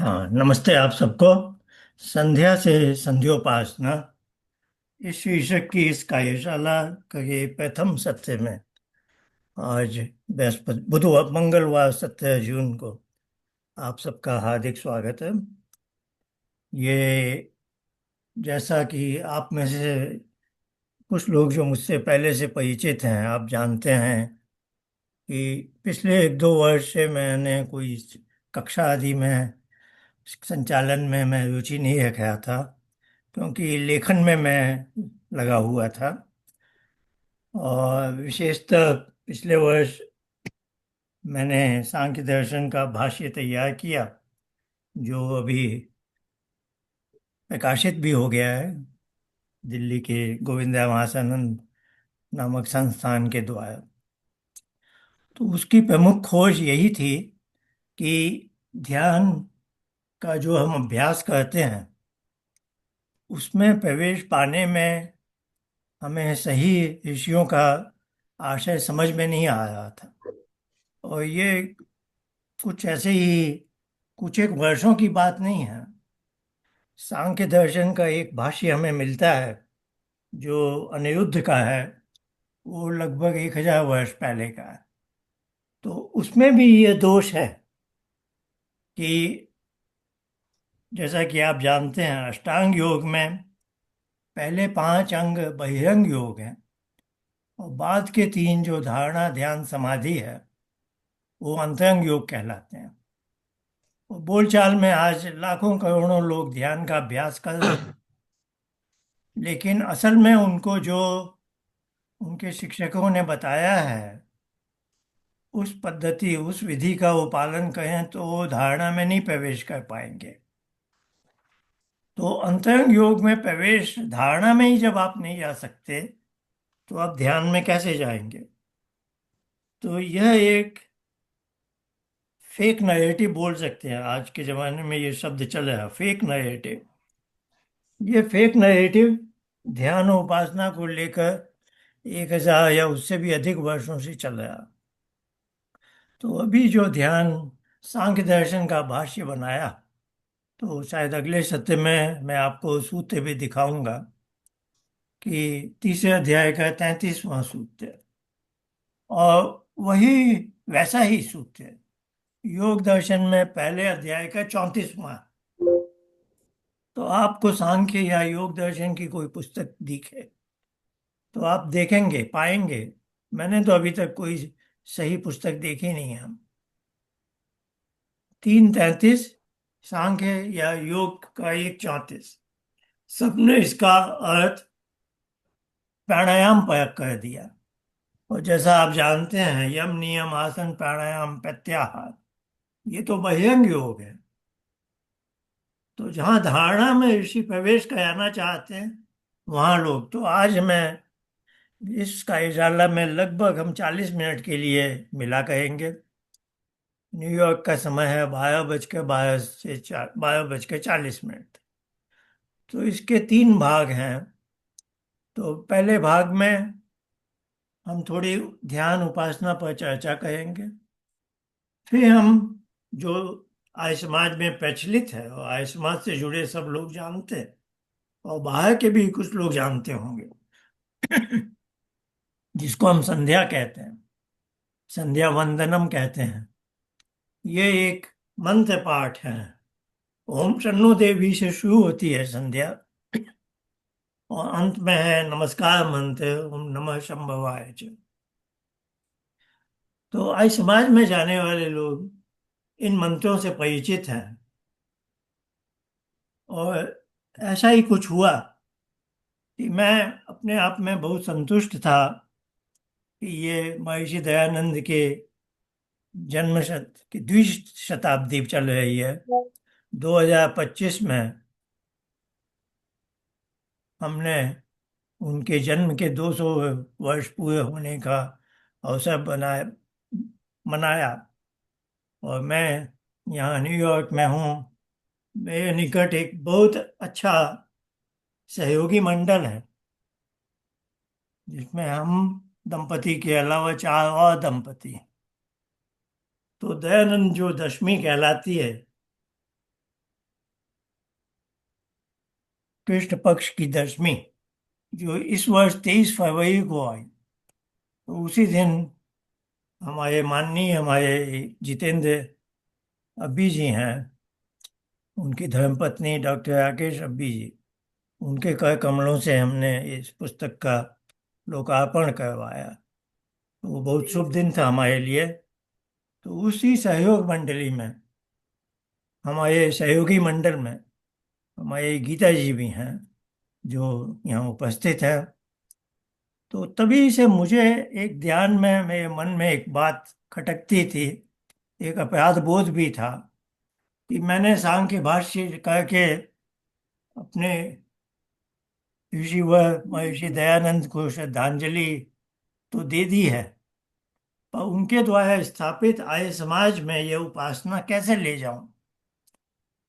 हाँ, नमस्ते आप सबको। संध्या से संध्योपासना इस शीर्षक की इस कार्यशाला के प्रथम सत्र में आज बृहस्पति बुधवार मंगलवार 17 जून को आप सबका हार्दिक स्वागत है। ये जैसा कि आप में से कुछ लोग जो मुझसे पहले से परिचित हैं, आप जानते हैं कि पिछले 1-2 वर्ष से मैंने कोई कक्षा आदि में संचालन में मैं रुचि नहीं रखा था, क्योंकि लेखन में मैं लगा हुआ था। और विशेषतः पिछले वर्ष मैंने सांख्य दर्शन का भाष्य तैयार किया, जो अभी प्रकाशित भी हो गया है दिल्ली के गोविंदा महासानंद नामक संस्थान के द्वारा। तो उसकी प्रमुख खोज यही थी कि ध्यान का जो हम अभ्यास करते हैं उसमें प्रवेश पाने में हमें सही ऋषियों का आशय समझ में नहीं आ रहा था। और ये कुछ ऐसे ही कुछ एक वर्षों की बात नहीं है। सांख्य दर्शन का एक भाष्य हमें मिलता है जो अनिरुद्ध का है, वो लगभग 1000 वर्ष पहले का है। तो उसमें भी ये दोष है कि जैसा कि आप जानते हैं, अष्टांग योग में पहले 5 अंग बहिरंग योग हैं और बाद के 3 जो धारणा ध्यान समाधि है वो अंतरंग योग कहलाते हैं। और बोलचाल में आज लाखों करोड़ों लोग ध्यान का अभ्यास कर रहे हैं, लेकिन असल में उनको जो उनके शिक्षकों ने बताया है उस पद्धति उस विधि का वो पालन करें तो वो धारणा में नहीं प्रवेश कर पाएंगे। तो अंतरंग योग में प्रवेश धारणा में ही जब आप नहीं जा सकते तो आप ध्यान में कैसे जाएंगे। तो यह एक फेक नैरेटिव बोल सकते हैं, आज के जमाने में ये शब्द चल रहा है, फेक नैरेटिव। ये फेक नैरेटिव ध्यान और उपासना को लेकर 1000 या उससे भी अधिक वर्षों से चल रहा। तो अभी जो ध्यान सांख्य दर्शन का भाष्य बनाया, तो शायद अगले सत्र में मैं आपको सूत्र भी दिखाऊंगा कि तीसरे अध्याय का 33वां सूत्र है। और वही वैसा ही सूत्र है योग दर्शन में पहले अध्याय का 34वां। तो आपको सांख्य या योग दर्शन की कोई पुस्तक दिखे तो आप देखेंगे पाएंगे, मैंने तो अभी तक कोई सही पुस्तक देखी नहीं है। 3:33 सांख्य या योग का 1:34, सबने इसका अर्थ प्राणायाम परक कर दिया। और जैसा आप जानते हैं, यम नियम आसन प्राणायाम प्रत्याहार ये तो बहिरंग योग है। तो जहाँ धारणा में ऋषि प्रवेश कराना चाहते हैं वहां लोग, तो आज मैं इस कार्यशाला में लगभग हम 40 मिनट के लिए मिला करेंगे। न्यूयॉर्क का समय है 12:40 तो इसके 3 भाग हैं। तो पहले भाग में हम थोड़ी ध्यान उपासना पर चर्चा करेंगे। फिर हम जो आर्य समाज में प्रचलित है और आर्य समाज से जुड़े सब लोग जानते हैं और बाहर के भी कुछ लोग जानते होंगे, जिसको हम संध्या कहते हैं, संध्या वंदनम कहते हैं। ये एक मंत्र पाठ है। ओम शन्नो देवी से शुरू होती है संध्या और अंत में है नमस्कार मंत्र, ओम नमः शंभवाय च। तो आर्य समाज में जाने वाले लोग इन मंत्रों से परिचित हैं। और ऐसा ही कुछ हुआ कि मैं अपने आप में बहुत संतुष्ट था कि ये महर्षि दयानंद के जन्म शत की द्विशताब्दी चल रही है। 2025 में हमने उनके जन्म के 200 वर्ष पूरे होने का अवसर बनाया मनाया। और मैं यहाँ न्यूयॉर्क में हूँ। मेरे निकट एक बहुत अच्छा सहयोगी मंडल है, जिसमें हम दंपति के अलावा 4 और दंपति हैं। तो दयानंद जो दशमी कहलाती है कृष्ण पक्ष की दशमी, जो इस वर्ष 23 फरवरी को आई। तो उसी दिन हमारे जितेंद्र अब्बी जी हैं, उनकी धर्मपत्नी डॉक्टर राकेश अब्बी जी, उनके कर कमलों से हमने इस पुस्तक का लोकार्पण करवाया। तो वो बहुत शुभ दिन था हमारे लिए। तो उसी सहयोग मंडली में, हमारे सहयोगी मंडल में, हमारे गीता जी भी हैं जो यहाँ उपस्थित है। तो तभी से मुझे एक ध्यान में, मेरे मन में एक बात खटकती थी, एक अपराध बोध भी था कि मैंने सांख्य भाष्य करके अपने ऋषि व महर्षि दयानंद को श्रद्धांजलि तो दे दी है, पर उनके द्वारा स्थापित आर्य समाज में यह उपासना कैसे ले जाऊं।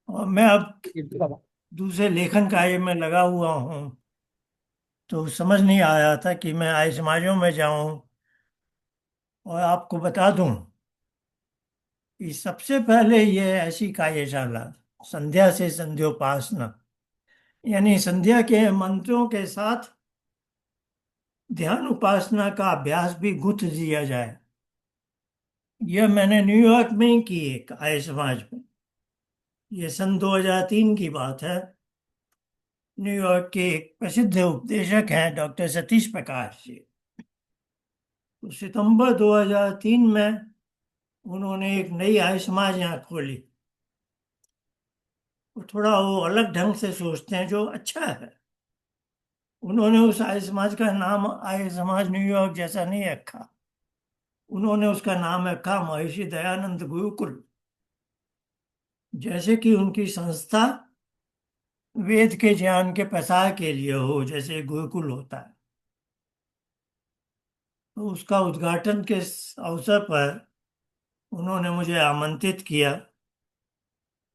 और मैं अब दूसरे लेखन कार्य में लगा हुआ हूँ, तो समझ नहीं आ रहा था कि मैं आर्य समाजों में जाऊं और आपको बता दूं कि सबसे पहले ये ऐसी कार्यशाला, संध्या से संध्योपासना, यानी संध्या के मंत्रों के साथ ध्यान उपासना का अभ्यास भी गुंथ दिया जाए, यह मैंने न्यूयॉर्क में ही की एक आर्य समाज में। ये सन 2003 की बात है। न्यूयॉर्क के एक प्रसिद्ध उपदेशक हैं डॉक्टर सतीश प्रकाश जी। तो सितंबर 2003 में उन्होंने एक नई आर्य समाज यहाँ खोली। तो थोड़ा वो अलग ढंग से सोचते हैं, जो अच्छा है। उन्होंने उस आर्य समाज का नाम आर्य समाज न्यूयॉर्क जैसा नहीं रखा, उन्होंने उसका नाम रखा महर्षि दयानंद गुरुकुल। जैसे कि उनकी संस्था वेद के ज्ञान के प्रसार के लिए हो, जैसे गुरुकुल होता है। तो उसका उद्घाटन के अवसर पर उन्होंने मुझे आमंत्रित किया,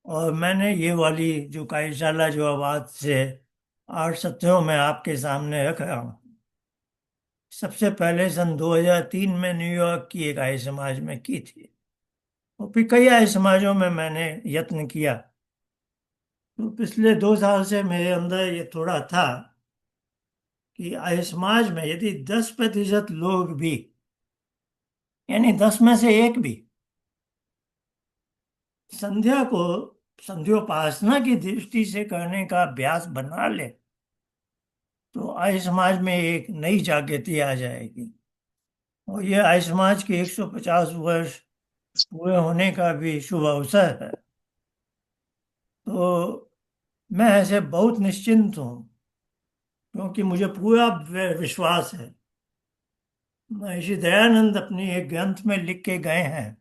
और मैंने ये वाली जो कार्यशाला, जो अब आज से 8 सत्रों में आपके सामने रख रहा हूँ, सबसे पहले सन 2003 में न्यूयॉर्क की एक आर्य समाज में की थी। और फिर कई आर्य समाजों में मैंने यत्न किया। तो पिछले 2 साल से मेरे अंदर ये थोड़ा था कि आर्य समाज में यदि 10% लोग भी, यानी 10 में से एक भी, संध्या को संध्योपासना की दृष्टि से करने का अभ्यास बना ले, तो आर्य समाज में एक नई जागृति आ जाएगी। और यह आर्य समाज के 150 वर्ष पूरे होने का भी शुभ अवसर है। तो मैं ऐसे बहुत निश्चिंत हूँ, क्योंकि मुझे पूरा विश्वास है। महर्षि दयानंद अपनी एक ग्रंथ में लिख के गए हैं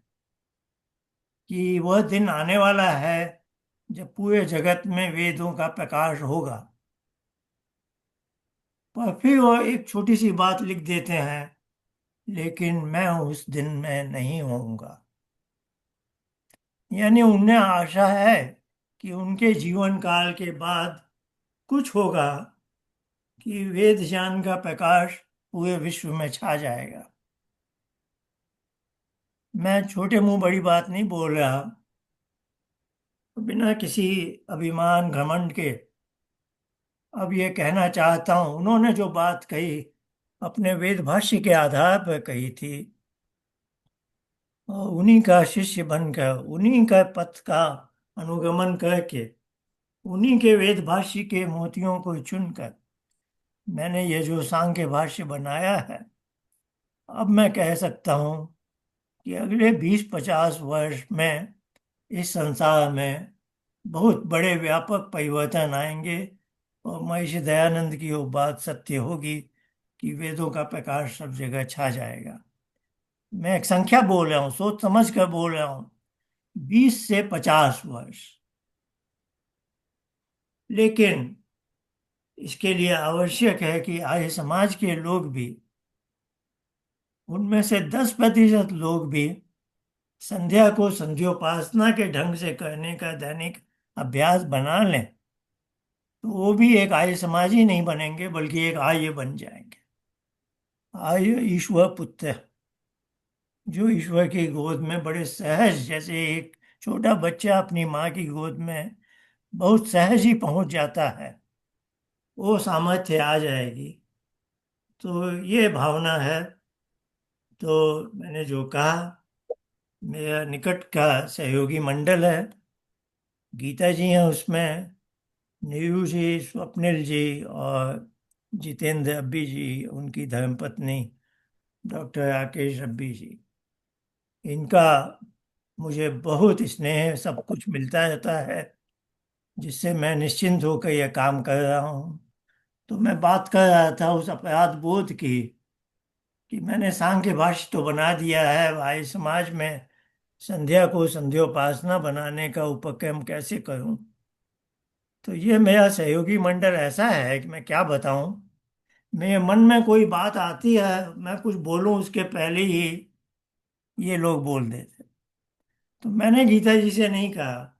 कि वह दिन आने वाला है जब पूरे जगत में वेदों का प्रकाश होगा। पर फिर वो एक छोटी सी बात लिख देते हैं, लेकिन मैं उस दिन में नहीं होऊंगा। यानी उन्हें आशा है कि उनके जीवन काल के बाद कुछ होगा कि वेद ज्ञान का प्रकाश पूरे विश्व में छा जाएगा। मैं छोटे मुंह बड़ी बात नहीं बोल रहा, बिना किसी अभिमान घमंड के अब ये कहना चाहता हूं, उन्होंने जो बात कही अपने वेद भाष्य के आधार पर कही थी, और उन्हीं का शिष्य बनकर, उन्हीं का पथ का अनुगमन करके, उन्हीं के वेद भाष्य के मोतियों को चुनकर मैंने ये जो सांख्य भाष्य बनाया है। अब मैं कह सकता हूँ कि अगले 20-50 वर्ष में इस संसार में बहुत बड़े व्यापक परिवर्तन आएंगे, और महर्षि दयानंद की वो बात सत्य होगी कि वेदों का प्रकाश सब जगह छा जाएगा। मैं एक संख्या बोल रहा हूँ, सोच समझ कर बोल रहा हूँ, 20 से 50 वर्ष। लेकिन इसके लिए आवश्यक है कि आर्य समाज के लोग भी, उनमें से 10% लोग भी संध्या को संध्योपासना के ढंग से करने का दैनिक अभ्यास बना लें। तो वो भी एक आर्य समाज ही नहीं बनेंगे, बल्कि एक आर्य बन जाएंगे। आर्य ईश्वर पुत्र, जो ईश्वर की गोद में बड़े सहज, जैसे एक छोटा बच्चा अपनी माँ की गोद में बहुत सहज ही पहुंच जाता है, वो सामर्थ्य आ जाएगी। तो ये भावना है। तो मैंने जो कहा, मेरा निकट का सहयोगी मंडल है, गीता जी हैं उसमें, नीरू जी, स्वप्निल जी, और जितेंद्र अब्बी जी, उनकी धर्मपत्नी डॉक्टर राकेश अब्बी जी। इनका मुझे बहुत स्नेह सब कुछ मिलता रहता है, जिससे मैं निश्चिंत होकर यह काम कर रहा हूँ। तो मैं बात कर रहा था उस अपराध बोध की, कि मैंने सांख्य भाष्य तो बना दिया है, भाई समाज में संध्या को संध्योपासना बनाने का उपक्रम कैसे करूं। तो ये मेरा सहयोगी मंडल ऐसा है कि मैं क्या बताऊं। मेरे मन में कोई बात आती है, मैं कुछ बोलूं उसके पहले ही ये लोग बोल देते। तो मैंने गीता जी से नहीं कहा।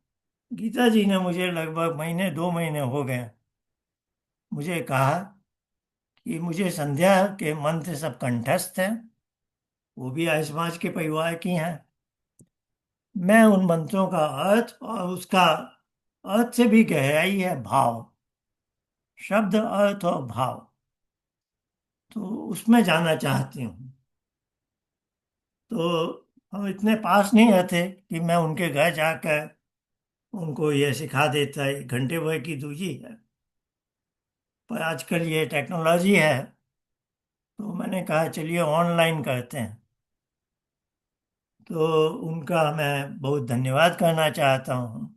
गीता जी ने मुझे लगभग महीने 2 महीने हो गए मुझे कहा कि मुझे संध्या के मंत्र सब कंठस्थ हैं, वो भी आर्य समाज के परिवार की हैं। मैं उन मंत्रों का अर्थ और उसका अर्थ से भी गहराई है भाव, शब्द अर्थ और भाव, तो उसमें जाना चाहती हूँ। तो हम इतने पास नहीं रहते कि मैं उनके घर जाकर उनको ये सिखा देता, 1 घंटे भर की दूरी है। पर आजकल ये टेक्नोलॉजी है, तो मैंने कहा चलिए ऑनलाइन करते हैं। तो उनका मैं बहुत धन्यवाद करना चाहता हूँ,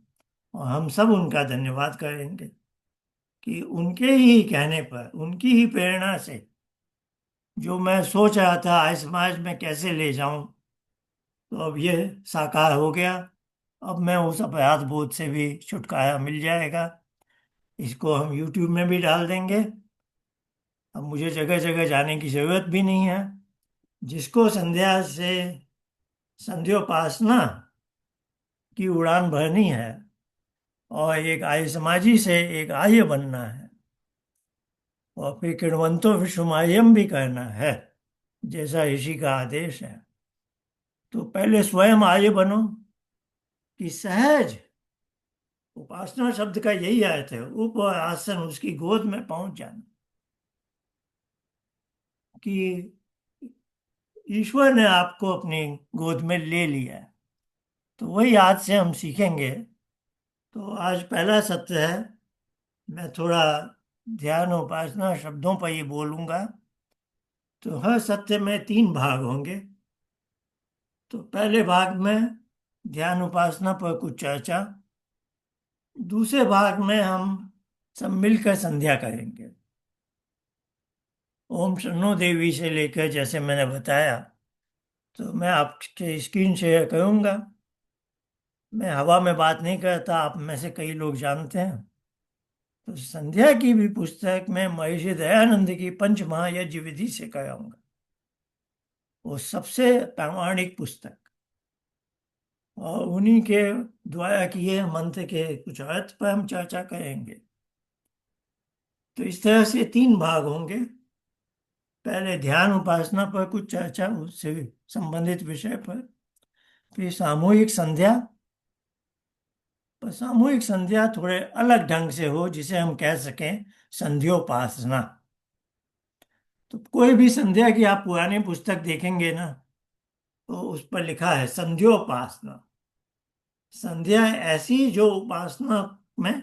और हम सब उनका धन्यवाद करेंगे कि उनके ही कहने पर, उनकी ही प्रेरणा से, जो मैं सोच रहा था आज समाज में कैसे ले जाऊं, तो अब ये साकार हो गया। अब मैं उस अपराध बोध से भी छुटकारा मिल जाएगा। इसको हम यूट्यूब में भी डाल देंगे। अब मुझे जगह जगह जाने की जरूरत भी नहीं है। जिसको संध्या से संध्योपासना की उड़ान भरनी है और एक आर्य समाजी से एक आर्य बनना है, और फिर किण्वंतो विश्वमायम भी करना है जैसा ऋषि का आदेश है, तो पहले स्वयं आर्य बनो, कि सहज, उपासना शब्द का यही अर्थ है, उप और आसन, उसकी गोद में पहुंच जाना, कि ईश्वर ने आपको अपनी गोद में ले लिया है। तो वही आज से हम सीखेंगे। तो आज पहला सत्र है। मैं थोड़ा ध्यान उपासना शब्दों पर ही बोलूंगा। तो हर सत्र में 3 भाग होंगे। तो पहले भाग में ध्यान उपासना पर कुछ चर्चा, दूसरे भाग में हम सब मिलकर संध्या करेंगे। ओम शन्नो देवी से लेकर, जैसे मैंने बताया, तो मैं आपके स्क्रीन शेयर करूंगा। मैं हवा में बात नहीं करता, आप में से कई लोग जानते हैं। तो संध्या की भी पुस्तक मैं महर्षि दयानंद की पंच महायज्ञ विधि से कराऊंगा, वो सबसे प्रामाणिक पुस्तक। और उन्हीं के द्वारा किए मंत्र के कुछ अर्थ पर हम चर्चा करेंगे। तो इस तरह से 3 भाग होंगे। पहले ध्यान उपासना पर कुछ चर्चा, उससे संबंधित विषय पर। फिर सामूहिक संध्या, पर सामूहिक संध्या थोड़े अलग ढंग से हो, जिसे हम कह सकें संध्योपासना। तो कोई भी संध्या की आप पुरानी पुस्तक देखेंगे ना, तो उस पर लिखा है संध्योपासना। संध्या ऐसी जो उपासना में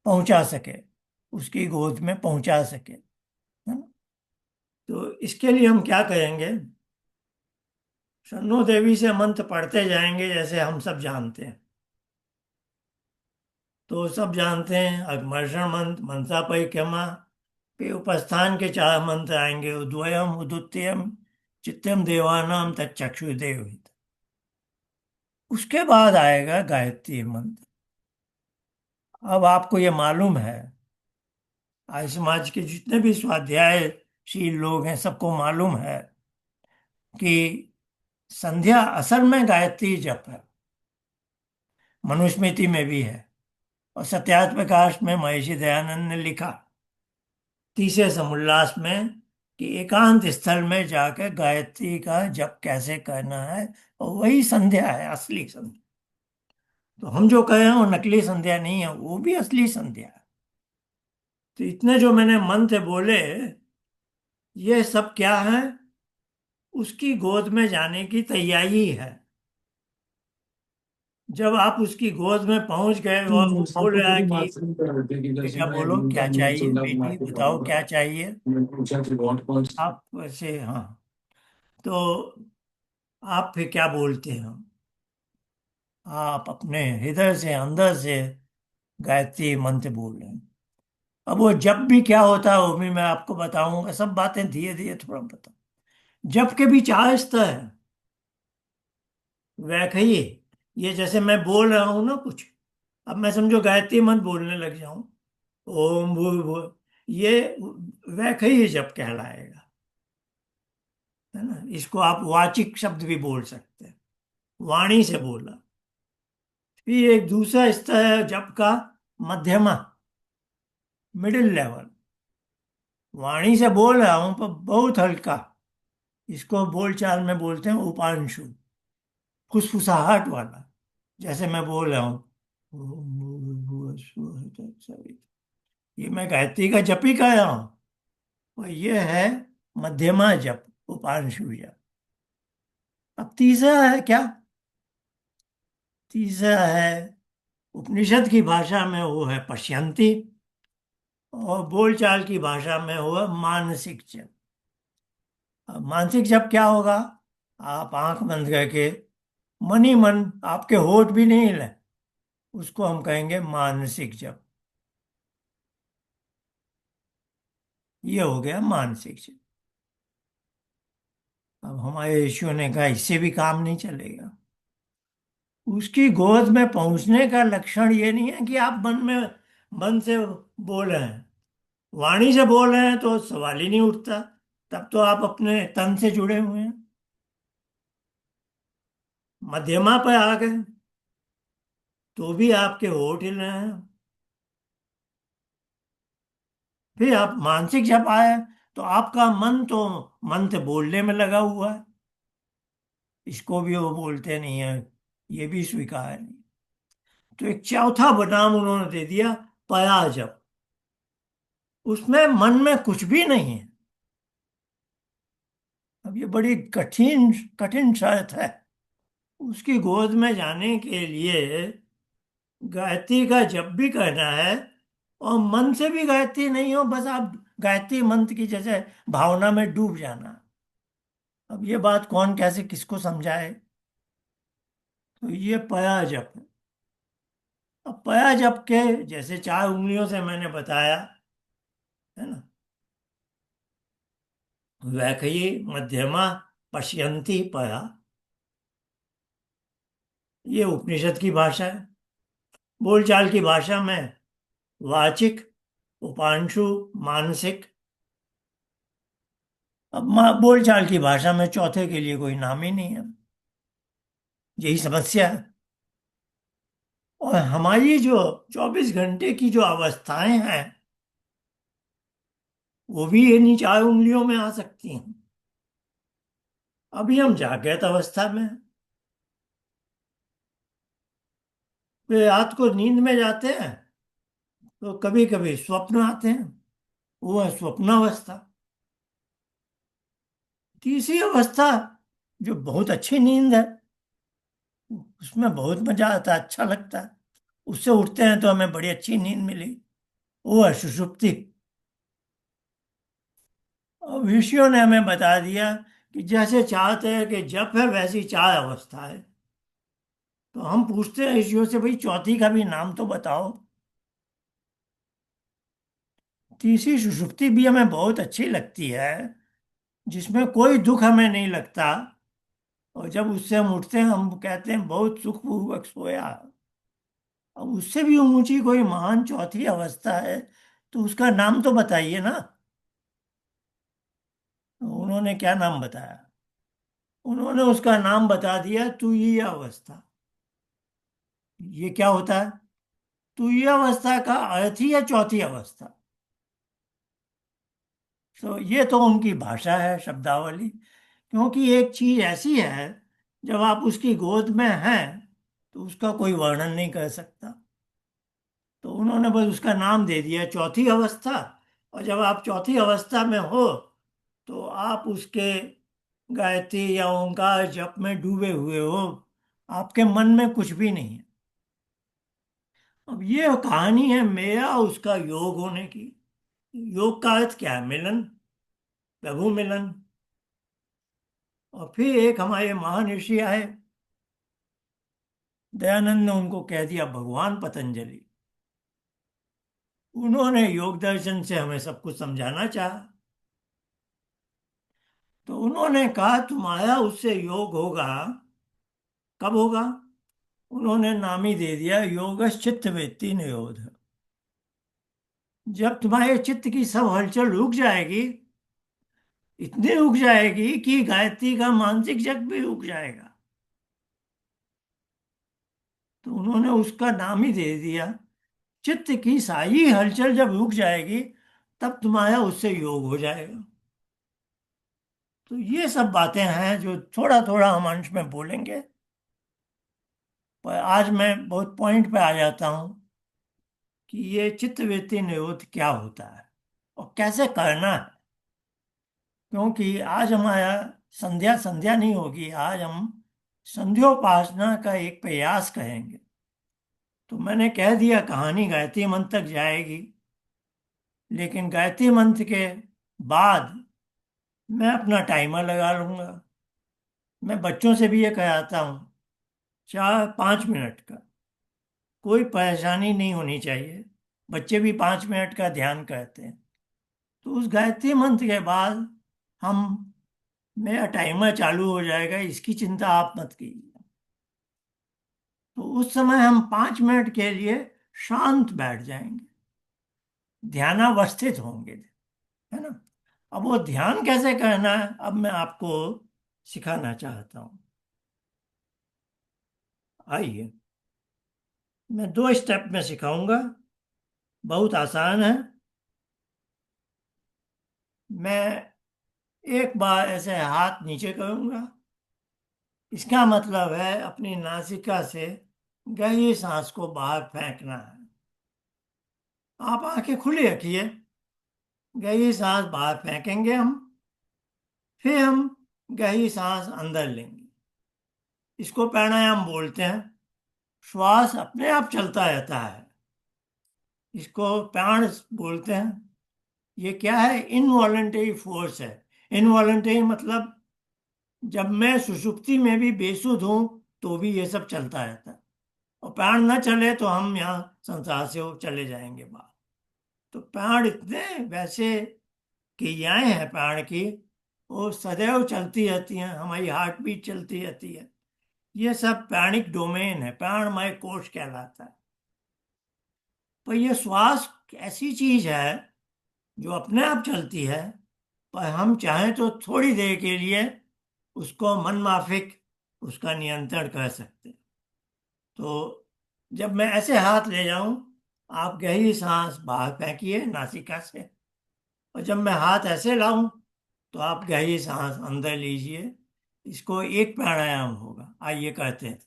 पहुंचा सके, उसकी गोद में पहुंचा सके, है ना। तो इसके लिए हम क्या करेंगे, शन्नो देवी से मंत्र पढ़ते जाएंगे, जैसे हम सब जानते हैं। तो सब जानते हैं अघमर्षण मंत्र, मनसा परिक्रमा। फिर उपस्थान के 4 मंत्र आएंगे, उद्वयम, उदुत्यम, चित्तम देवानाम तच्चक्षुदेव। उसके बाद आएगा गायत्री मंत्र। अब आपको ये मालूम है, आर्य समाज के जितने भी स्वाध्यायशील लोग हैं, सबको मालूम है कि संध्या असल में गायत्री जप है। मनुस्मृति में भी है, और सत्यार्थ प्रकाश में महर्षि दयानंद ने लिखा तीसरे समुल्लास में, कि एकांत स्थल में जाकर गायत्री का जप कैसे करना है, और वही संध्या है, असली संध्या। तो हम जो कह रहे हैं वो नकली संध्या नहीं है, वो भी असली संध्या है। तो इतने जो मैंने मंत्र बोले, ये सब क्या है? उसकी गोद में जाने की तैयारी है। जब आप उसकी गोद में पहुंच गए और वो बोल सबको रहा है पूरी कि मार्क्सिंग कर देते हैं कि जैसे बेटा मैं बोलो उनका क्या न्यूज़ चाहिए, सुन रहा हूँ बेटी मैसेज बताओ आऊंगा। क्या चाहिए। मैंने पूछा कि व्हाट कॉल्स। आप वैसे, हाँ, तो आप फिर क्या बोलते हो? आप अपने हृदय से, अंदर से गायत्री मंत्र बोल रहे हैं। अब वो जब भी क्या होता है वो भी मैं आपको बताऊंगा, सब बातें धीरे धीरे थोड़ा बता। जब के भी चार स्तर है, वैसे ही ये जैसे मैं बोल रहा हूं ना कुछ, अब मैं समझो गायत्री मंत्र बोलने लग जाऊं, ओम भूर्भुव, ये वैसे ही जब कहलाएगा, है ना। इसको आप वाचिक शब्द भी बोल सकते हैं, वाणी से बोला। फिर एक दूसरा स्तर है जप का, मध्यमा, मिडिल लेवल। वाणी से बोल रहा हूं पर बहुत हल्का, इसको बोलचाल में बोलते हैं उपांशु, फुसफुसाहट वाला। जैसे मैं बोल रहा हूँ, ओम भूर्भुवः स्वः तत्सवितुर्वरेण्यं, ये मैं गायत्री का जप ही कर रहा हूँ। और ये है मध्यमा जप, उपांशु जप। अब तीसरा है क्या? तीसरा है, उपनिषद की भाषा में वो है पश्यंती, और बोलचाल की भाषा में हुआ मानसिक जप। अब मानसिक जप क्या होगा? आप आंख बंद करके मन ही मन, आपके होठ भी नहीं हिले, उसको हम कहेंगे मानसिक जप। ये हो गया मानसिक जप। अब हमारे ईश्वर ने कहा इससे भी काम नहीं चलेगा। उसकी गोद में पहुंचने का लक्षण ये नहीं है कि आप मन से बोल रहे हैं। वाणी से बोल रहे हैं तो सवाल ही नहीं उठता, तब तो आप अपने तन से जुड़े हुए हैं। मध्यमा पर आ गए तो भी आपके होठ हिल रहे हैं। फिर आप मानसिक जब आए तो आपका मन तो मंत्र बोलने में लगा हुआ है, इसको भी वो बोलते नहीं है, ये भी स्वीकार है नहीं। तो एक चौथा बनाम उन्होंने दे दिया, पराजप। उसमें मन में कुछ भी नहीं है। अब ये बड़ी कठिन कठिन शर्त है। उसकी गोद में जाने के लिए गायत्री का जप भी करना है, और मन से भी गायत्री नहीं हो, बस आप गायत्री मंत्र की जैसे भावना में डूब जाना। अब ये बात कौन कैसे किसको समझाए? तो ये पया जप है। अब पया जप के जैसे चार उंगलियों से मैंने बताया, है ना, वैखई, मध्यमा, पश्यंती, पया, ये उपनिषद की भाषा है। बोलचाल की भाषा में वाचिक, उपांशु, मानसिक। अब बोलचाल की भाषा में चौथे के लिए कोई नाम ही नहीं है। यही समस्या है। और हमारी जो 24 घंटे की जो अवस्थाएं हैं, वो भी इन्हीं चार उंगलियों में आ सकती हैं। अभी हम जागृत अवस्था में हैं, वे रात को नींद में जाते हैं तो कभी कभी स्वप्न आते हैं, वो है स्वप्नावस्था। तीसरी अवस्था जो बहुत अच्छी नींद है, उसमें बहुत मजा आता है, अच्छा लगता है, उससे उठते हैं तो हमें बड़ी अच्छी नींद मिली, वो है सुषुप्ति। और ऋषियों ने हमें बता दिया कि जैसे चाहते हैं कि जप है वैसी चार अवस्था है। तो हम पूछते हैं ऋषियों से, भाई चौथी का भी नाम तो बताओ। तीसरी सुषुप्ति भी हमें बहुत अच्छी लगती है, जिसमें कोई दुख हमें नहीं लगता, और जब उससे हम उठते हैं हम कहते हैं बहुत सुखपूर्वक सोया। अब उससे भी ऊंची कोई महान चौथी अवस्था है तो उसका नाम तो बताइए ना। तो उन्होंने क्या नाम बताया? उन्होंने उसका नाम बता दिया तुरीय अवस्था। ये क्या होता है? तुरीय अवस्था का अर्थ ही है चौथी अवस्था। तो ये तो उनकी भाषा है, शब्दावली। क्योंकि एक चीज ऐसी है, जब आप उसकी गोद में हैं तो उसका कोई वर्णन नहीं कर सकता। तो उन्होंने बस उसका नाम दे दिया चौथी अवस्था। और जब आप चौथी अवस्था में हो तो आप उसके गायत्री या ओंकार जप में डूबे हुए हो, आपके मन में कुछ भी नहीं है। अब ये कहानी है मेरा उसका योग होने की। योग का अर्थ क्या है? मिलन, प्रभु मिलन। और फिर एक हमारे महान ऋषि आए, दयानंद ने उनको कह दिया भगवान पतंजलि। उन्होंने योग दर्शन से हमें सब कुछ समझाना चाहा। तो उन्होंने कहा तुम्हारा उससे योग होगा। कब होगा? उन्होंने नाम ही दे दिया योगश चित्त वृत्ति निरोध। जब तुम्हारे चित्त की सब हलचल रुक जाएगी, इतनी रुक जाएगी कि गायत्री का मानसिक जग भी रुक जाएगा। तो उन्होंने उसका नाम ही दे दिया, चित्त की सारी हलचल जब रुक जाएगी तब तुम्हारा उससे योग हो जाएगा। तो ये सब बातें हैं जो थोड़ा थोड़ा हम अंश में बोलेंगे, पर आज मैं बहुत पॉइंट पे आ जाता हूं कि ये चित्तवृत्ति निरोध क्या होता है और कैसे करना है। क्योंकि आज हमारा संध्या संध्या नहीं होगी, आज हम संध्योपासना का एक प्रयास करेंगे। तो मैंने कह दिया कहानी गायत्री मंत्र तक जाएगी, लेकिन गायत्री मंत्र के बाद मैं अपना टाइमर लगा लूंगा। मैं बच्चों से भी ये कराता हूँ, 4-5 मिनट का। कोई परेशानी नहीं होनी चाहिए, बच्चे भी 5 मिनट का ध्यान करते हैं। तो उस गायत्री मंत्र के बाद हम मेरा टाइमर चालू हो जाएगा, इसकी चिंता आप मत कीजिए। तो उस समय हम 5 मिनट के लिए शांत बैठ जाएंगे, ध्यानावस्थित होंगे, है ना। अब वो ध्यान कैसे करना है अब मैं आपको सिखाना चाहता हूँ। आइए, मैं 2 स्टेप में सिखाऊंगा, बहुत आसान है। मैं एक बार ऐसे हाथ नीचे करूंगा, इसका मतलब है अपनी नासिका से गहरी सांस को बाहर फेंकना है। आप आंखें खुली रखिए, गहरी सांस बाहर फेंकेंगे हम, फिर हम गहरी सांस अंदर लेंगे। इसको प्राणायाम बोलते हैं। श्वास अपने आप चलता रहता है, इसको प्राण बोलते हैं। ये क्या है? इनवॉलेंटरी फोर्स है। इनवॉलेंटरी मतलब जब मैं सुषुप्ति में भी बेसुध हूं तो भी ये सब चलता रहता है। और प्राण न चले तो हम यहाँ संसार से हो चले जाएंगे बाहर। तो प्राण इतने वैसे क्रियाएं हैं प्राण की, वो सदैव चलती रहती हैं, हमारी हार्ट बीट चलती रहती है। ये सब प्राणिक डोमेन है, प्राणमय कोश कहलाता है। पर ये श्वास ऐसी चीज है जो अपने आप चलती है, पर हम चाहें तो थोड़ी देर के लिए उसको मन माफिक उसका नियंत्रण कर सकते हैं। तो जब मैं ऐसे हाथ ले जाऊं, आप गहरी सांस बाहर फेंकिए नासिका से। और जब मैं हाथ ऐसे लाऊं तो आप गहरी सांस अंदर लीजिए। इसको एक प्राणायाम होगा, आइए करते हैं।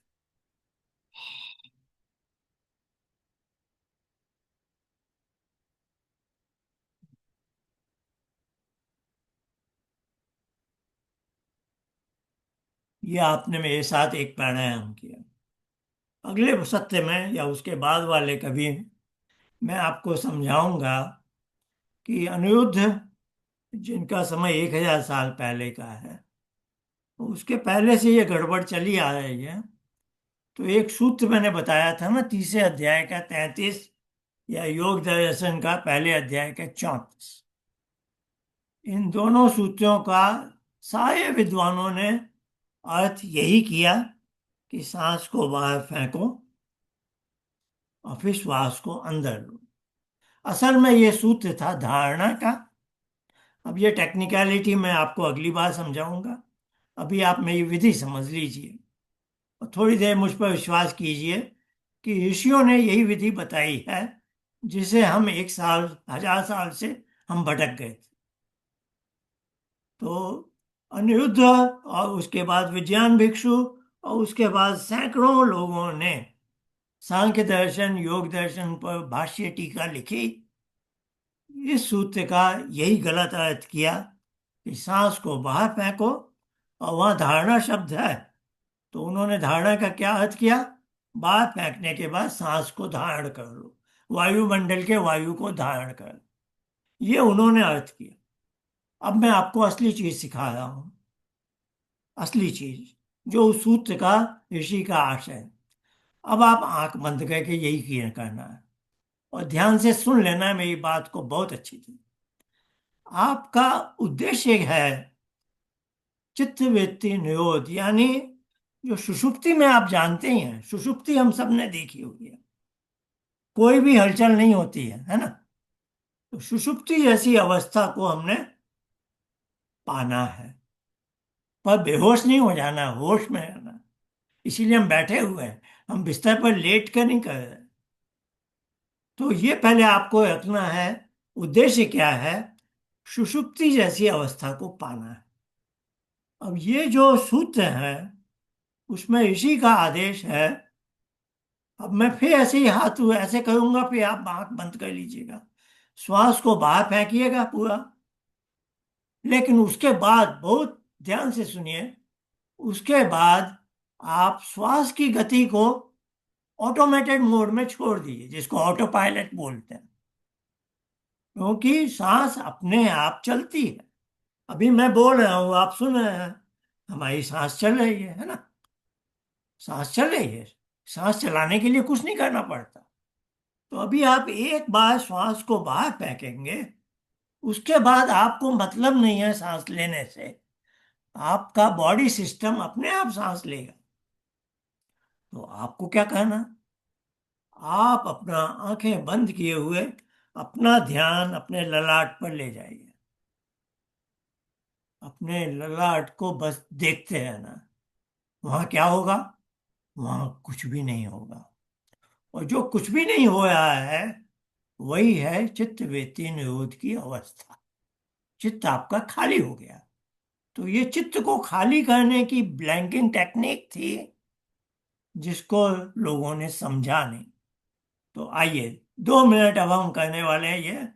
ये आपने मेरे साथ एक प्राणायाम किया। अगले सत्र में या उसके बाद वाले कभी मैं आपको समझाऊंगा कि अनिरुद्ध, जिनका समय 1000 साल पहले का है, तो उसके पहले से ये गड़बड़ चली आ रही है। तो एक सूत्र मैंने बताया था ना, तीसरे अध्याय का 33 या योग दर्शन का पहले अध्याय का 34। इन दोनों सूत्रों का सारे विद्वानों ने अर्थ यही किया कि सांस को बाहर फेंको और फिर श्वास को अंदर लो। असल में ये सूत्र था धारणा का। अब ये टेक्निकलिटी मैं आपको अगली बार समझाऊंगा। अभी आप मेरी विधि समझ लीजिए और थोड़ी देर मुझ पर विश्वास कीजिए कि ऋषियों ने यही विधि बताई है, जिसे हम 1 साल 1000 साल से हम भटक गए थे। तो अनिरुद्ध और उसके बाद विज्ञान भिक्षु और उसके बाद सैकड़ों लोगों ने सांख्य दर्शन योग दर्शन पर भाष्य टीका लिखी। इस सूत्र का यही गलत अर्थ किया कि सांस को बाहर फेंको, और वहां धारणा शब्द है, तो उन्होंने धारणा का क्या अर्थ किया? बाहर फेंकने के बाद सांस को धारण कर लो, वायुमंडल के वायु को धारण कर लो, ये उन्होंने अर्थ किया। अब मैं आपको असली चीज सिखा रहा हूं, असली चीज जो उस सूत्र का, ऋषि का आशय है। अब आप आंख बंद करके यही किया करना है, और ध्यान से सुन लेना है मेरी बात को बहुत अच्छी थी। आपका उद्देश्य है चित्त वृत्ति निरोध, यानी जो सुषुप्ति में आप जानते ही हैं, सुषुप्ति हम सब ने देखी हुई है, कोई भी हलचल नहीं होती है ना? तो सुषुप्ति जैसी अवस्था को हमने पाना है, पर बेहोश नहीं हो जाना, होश में रहना। इसीलिए हम बैठे हुए हैं, हम बिस्तर पर लेट कर नहीं कर रहे। तो ये पहले आपको रखना है, उद्देश्य क्या है? सुषुप्ति जैसी अवस्था को पाना है। अब ये जो सूत्र है, उसमें ऋषि का आदेश है। अब मैं फिर ऐसे ही हाथ ऐसे करूंगा, फिर आप आंख बंद कर लीजिएगा, श्वास को बाहर फेंकिएगा पूरा। लेकिन उसके बाद बहुत ध्यान से सुनिए, उसके बाद आप श्वास की गति को ऑटोमेटेड मोड में छोड़ दीजिए, जिसको ऑटो पायलट बोलते हैं, क्योंकि सांस अपने आप चलती है। अभी मैं बोल रहा हूं, आप सुन रहे हैं, हमारी सांस चल रही है ना? सांस चल रही है, सांस चलाने के लिए कुछ नहीं करना पड़ता। तो अभी आप एक बार श्वास को बाहर फेंकेंगे, उसके बाद आपको मतलब नहीं है सांस लेने से, आपका बॉडी सिस्टम अपने आप सांस लेगा। तो आपको क्या करना? आप अपना आंखें बंद किए हुए अपना ध्यान अपने ललाट पर ले जाइए, अपने ललाट को बस देखते रहना। वहां क्या होगा? वहां कुछ भी नहीं होगा, और जो कुछ भी नहीं हो रहा है वही है चित्त वृत्ति निरोध की अवस्था। चित्त आपका खाली हो गया। तो ये चित्त को खाली करने की ब्लैंकिंग टेक्निक थी, जिसको लोगों ने समझा नहीं। तो आइए 2 मिनट अब हम करने वाले हैं ये।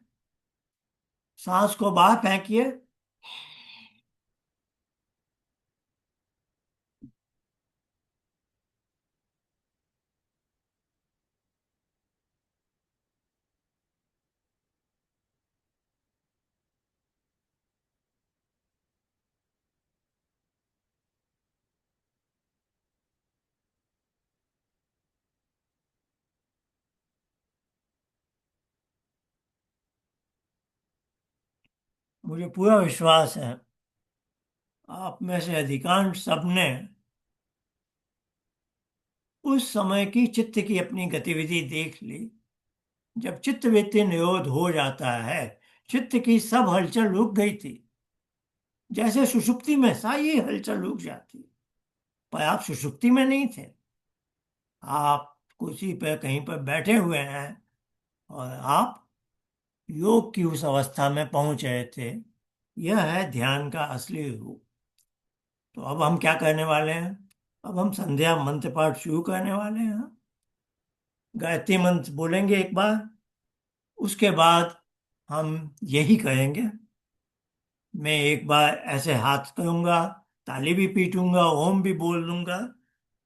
सांस को बाहर फेंकिए, मुझे पूरा विश्वास है आप में से अधिकांश सबने उस समय की चित्त की अपनी गतिविधि देख ली। जब चित्त वृत्ति निरोध हो जाता है, चित्त की सब हलचल रुक गई थी, जैसे सुषुप्ति में सारी हलचल रुक जाती। पर आप सुषुप्ति में नहीं थे, आप कुर्सी पर कहीं पर बैठे हुए हैं, और आप योग की उस अवस्था में पहुंच रहे थे। यह है ध्यान का असली रूप। तो अब हम क्या करने वाले हैं? अब हम संध्या मंत्र पाठ शुरू करने वाले हैं। गायत्री मंत्र बोलेंगे एक बार, उसके बाद हम यही कहेंगे। मैं एक बार ऐसे हाथ करूंगा, ताली भी पीटूंगा, ओम भी बोल दूंगा,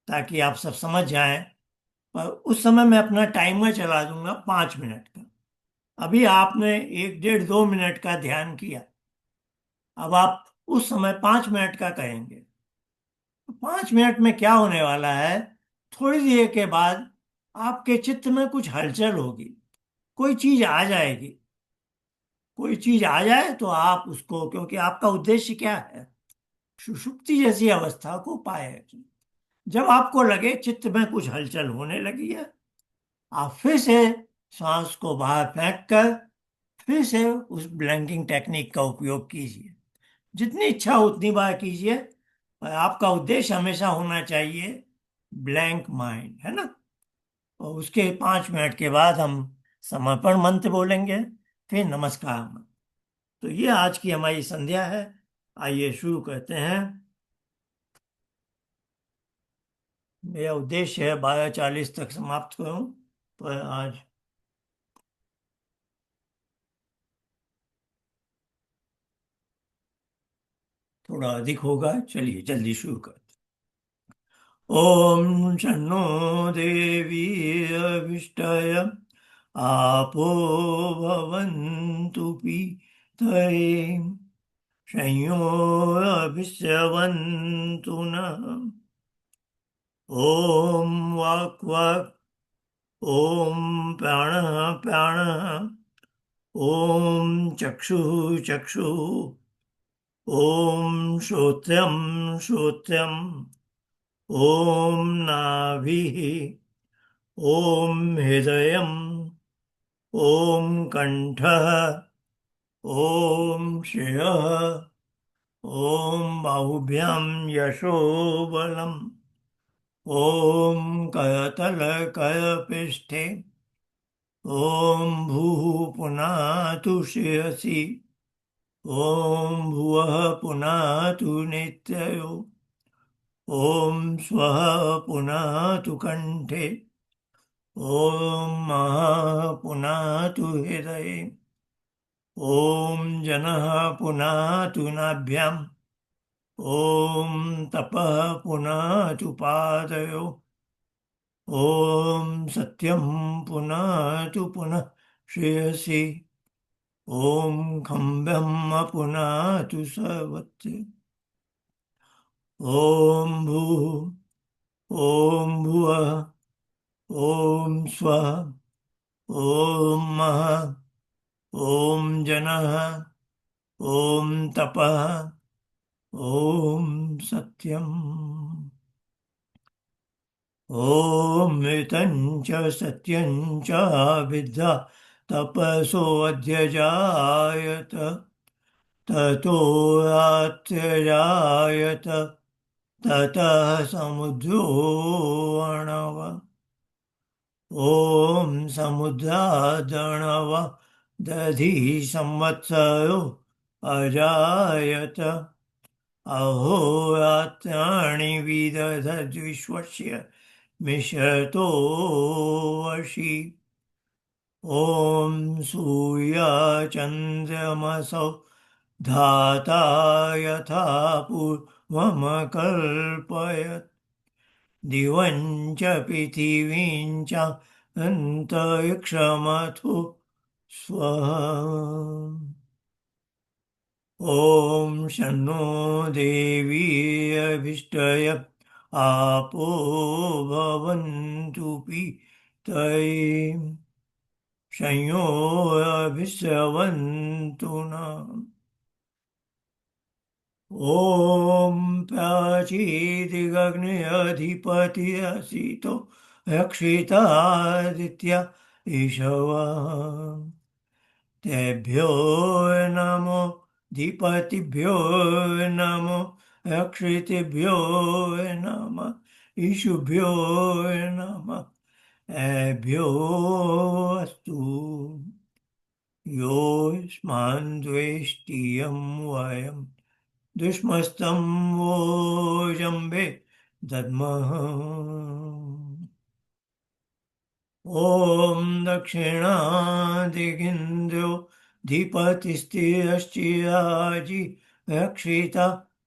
ताकि आप सब समझ जाएं। पर उस समय मैं अपना टाइमर चला दूंगा 5 मिनट का। अभी आपने 1 डेढ़ 2 मिनट का ध्यान किया, अब आप उस समय 5 मिनट का कहेंगे। 5 मिनट में क्या होने वाला है? थोड़ी देर के बाद आपके चित्त में कुछ हलचल होगी, कोई चीज आ जाएगी। कोई चीज आ जाए तो आप उसको, क्योंकि आपका उद्देश्य क्या है? सुषुप्ति जैसी अवस्था को पाए। जब आपको लगे चित्त में कुछ हलचल होने लगी है, आप फिर से सांस को बाहर फेंक कर फिर से उस ब्लैंकिंग टेक्निक का उपयोग कीजिए। जितनी इच्छा उतनी बार कीजिए, पर आपका उद्देश्य हमेशा होना चाहिए ब्लैंक माइंड, है ना? और उसके 5 मिनट के बाद हम समर्पण मंत्र बोलेंगे, फिर नमस्कार मंत्र। तो ये आज की हमारी संध्या है। आइए शुरू करते हैं। मेरा उद्देश्य है 12:40 तक समाप्त करूं, पर आज थोड़ा अधिक होगा। चलिए जल्दी शुरू कर। ओम शन्नो देवी अभिष्टाय आपो भवन्तु पीतये संयो अभिस्रवन्तु नः। ओम वाक् वाक्, ओम प्राणः प्राणः, ओम चक्षुः चक्षुः, ओम श्रोत्रम श्रोत्रम, ओम नाभिः, ओम हृदयम्, ओम कंठः, ओम शिरः, ओम बाहुभ्यां यशो बलम्, ओम करतल करपृष्ठे, ओम भूः पुनातु शिरसि, ओम भुवः पुनातु नेत्रयो, ओम स्वः पुनातु कंठे, ओम महः पुनातु हृदये, ओम जनः पुनातु नाभ्याम्, ओम तपः पुनातु पादयो, ओम सत्यं पुनातु पुनः श्रेयसि, ओम खम्भं पुनातु सर्वत्र, ओम भूः, ओम भुवः, ओम स्वः, ओम महः, ओम जनः, ओम तपः, ओम सत्यम्, ओम मृतं च सत्यं च विद्या तपसोऽध्यजायत ततो रात्रिजायत ततः समुद्रो अणव, ॐ समुद्रादणव दधि संवत्सरो अजायत अहोरात्राणि विदधद्विश्वस्य मिश्रतो वशी, ॐ सूर्यचन्द्रमसौ धाता यथा पूर्वमकल्पयत् दिवं च पृथिवीं च अन्तरिक्षमथो स्वः। ॐ शन्नो देवी अभिष्टय आपो भवन्तु पीतये संयो अभिस्रवन्तु नः। ॐ प्राचीदिगग्निरधिपतिरसितो रक्षितादित्य ईशवः। तेभ्यो नमो धीपतिभ्यो नमो रक्षितेभ्यो नमः ईशुभ्यो नमः एभ्यो अस्तु। योऽस्मान् द्वेष्टियं वयं दुष्मस्तं वो जम्बे दद्मः। ॐ दक्षिणादिगिन्द्रो धीपतिस्थिरश्चिराजि रक्षिता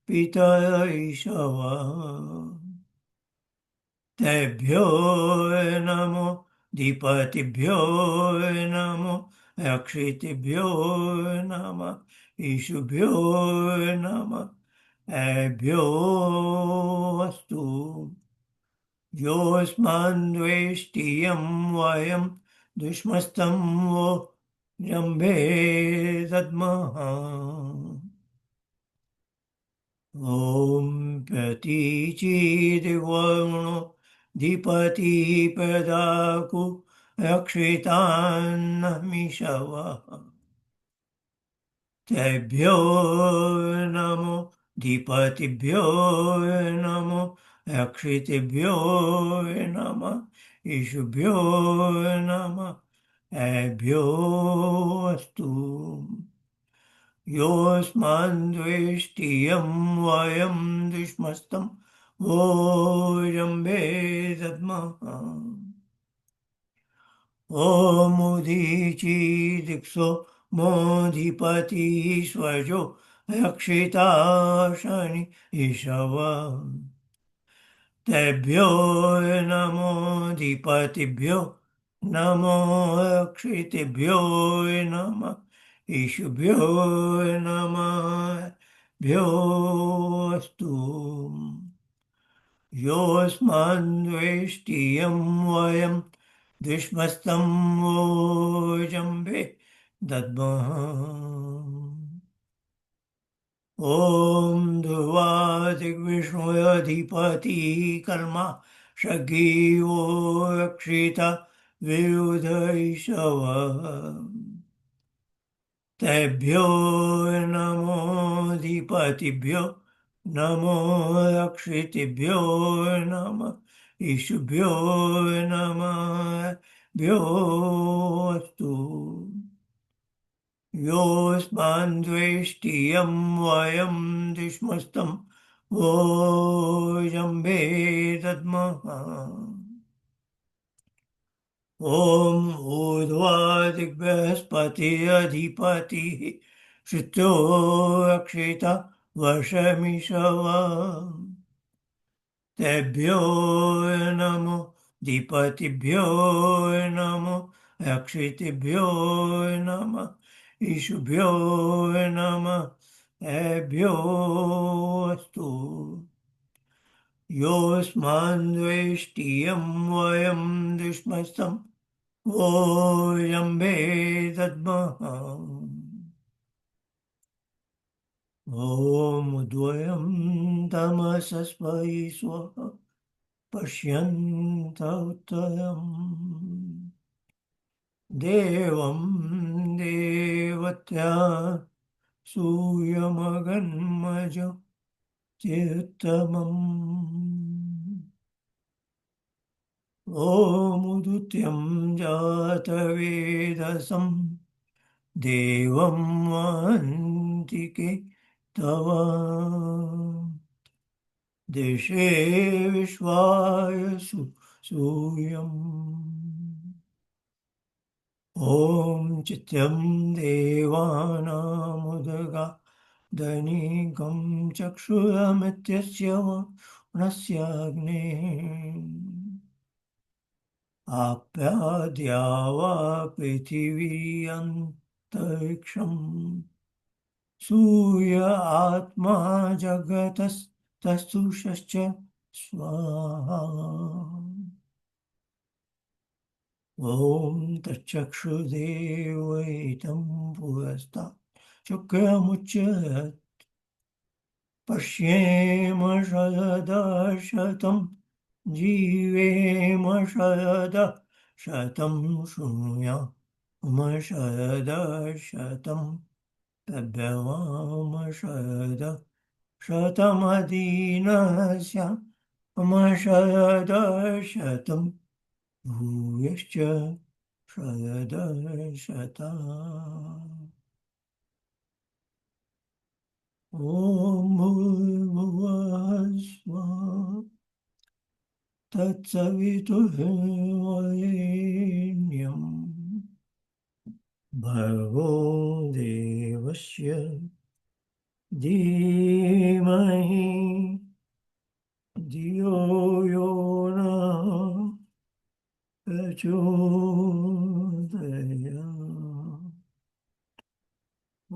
पितरैषवः। तेभ्यो नमो धीपतिभ्यो नमो रक्षितेभ्यो नमः ईशुभ्यो नमः एभ्यो अस्तु। योऽस्मान् द्वेष्टियं वयं दुष्मस्तं वो जम्भे दद्मः। ॐ प्रतीचीदिवर्णो धीपति प्रदाकु रक्षितान्नमिषवः। तेभ्यो नमो धीपतिभ्यो नमो रक्षितेभ्यो नमः ईशुभ्यो नमः एभ्यो अस्तु। योऽस्मान् द्वेष्टियं वयं दुष्मस्तं ओजम्बे दद्मः ॐ मुदीची दिक्षो मोधिपति स्वजो रक्षिता शनि ईशव तेभ्यो नमोधिपतिभ्यो नमो रक्षितेभ्यो नमः ईशुभ्यो नमः भ्यो अस्तु योऽस्मान्द्वेष्टियं वयं द्विष्मस्तं वोजम्बे दद्मः ॐ ध्रुवादिग्विष्णुरधिपतिः कर्मा शगीयो रक्षिता विरुधैषवः तेभ्यो नमोऽधिपतिभ्यो नमो रक्षितेभ्यो नमः ईशुभ्यो नमः भ्यो अस्तु योऽस्मान्द्वेष्टियं वयं दुष्मस्तं भोजम्बे दद्मः ॐ ऊर्ध्वादिबृहस्पतिरधिपतिः श्रुतो रक्षिता वशमिषव तेभ्यो नमो अधिपतिभ्यो नमो रक्षितेभ्यो नमः ईशुभ्यो नमः एभ्यो अस्तु योऽस्मान्द्वेष्टियं वयं दुष्मस्तं वोजम्बे दद्मः ॐ द्वयं तमसस्मै स्वः पश्यन्त उत्तरम् देवं देवत्या सूयमगन्मज चित्तमम् ॐ जातवेदसं देवं वन्तिके तव देशे विश्वाय सूयम् ॐ चित्यं देवानामुदगा दनीकं चक्षुरमित्यस्य वनस्याग्ने आप्याद्या वा पृथिवीयन्तरिक्षम् सूय आत्मा जगतस्तस्तुषश्च स्वाहा ॐ तच्चक्षुदेवैतं पुरस्तात् शुक्रमुच्यत पश्येम शरदशतं जीवेम शरदशतं शृणुयाम शरदशतं तद्भवाम शरदशतमदीनस्याम शरदशतं भूयश्च शरदशता ॐ भूर्भुवः स्वः तत्सवितुर्वरेण्यं भर्गो देवस्य धीमहि धियो यो नः प्रचोदयात् ॐ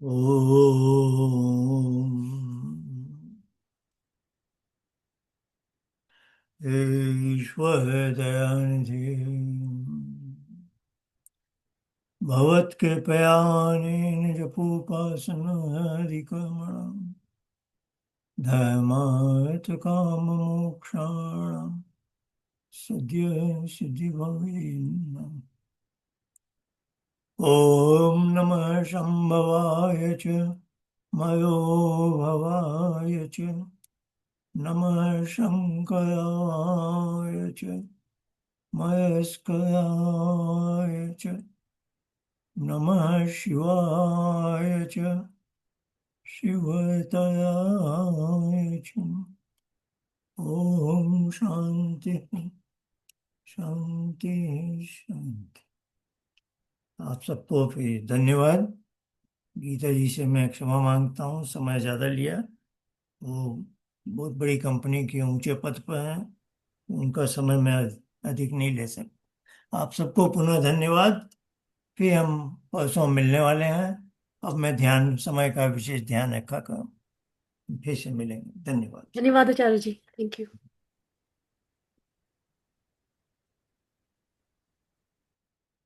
ओम ईश्वर दयानिधि भवत्कृपयानेन जपोपासनादिकर्मणां धर्मार्थकाममोक्षाणां सद्य सिद्धिभवे नमः। ॐ नमः शम्भवाय च मयो भवाय च नमः शङ्कराय च मयस्कराय च नमः शिवाय च शिवतराय च। ओम शांति शांति शांति। आप सबको फिर धन्यवाद। गीता जी से मैं क्षमा मांगता हूँ, समय ज़्यादा लिया। वो बहुत बड़ी कंपनी के ऊंचे पद पर हैं, उनका समय मैं अधिक नहीं ले सकता। आप सबको पुनः धन्यवाद। फिर हम परसों मिलने वाले हैं। अब मैं ध्यान, समय का विशेष ध्यान रखा करूँ। फिर से मिलेंगे। धन्यवाद। धन्यवाद आचार्य जी, थैंक यू।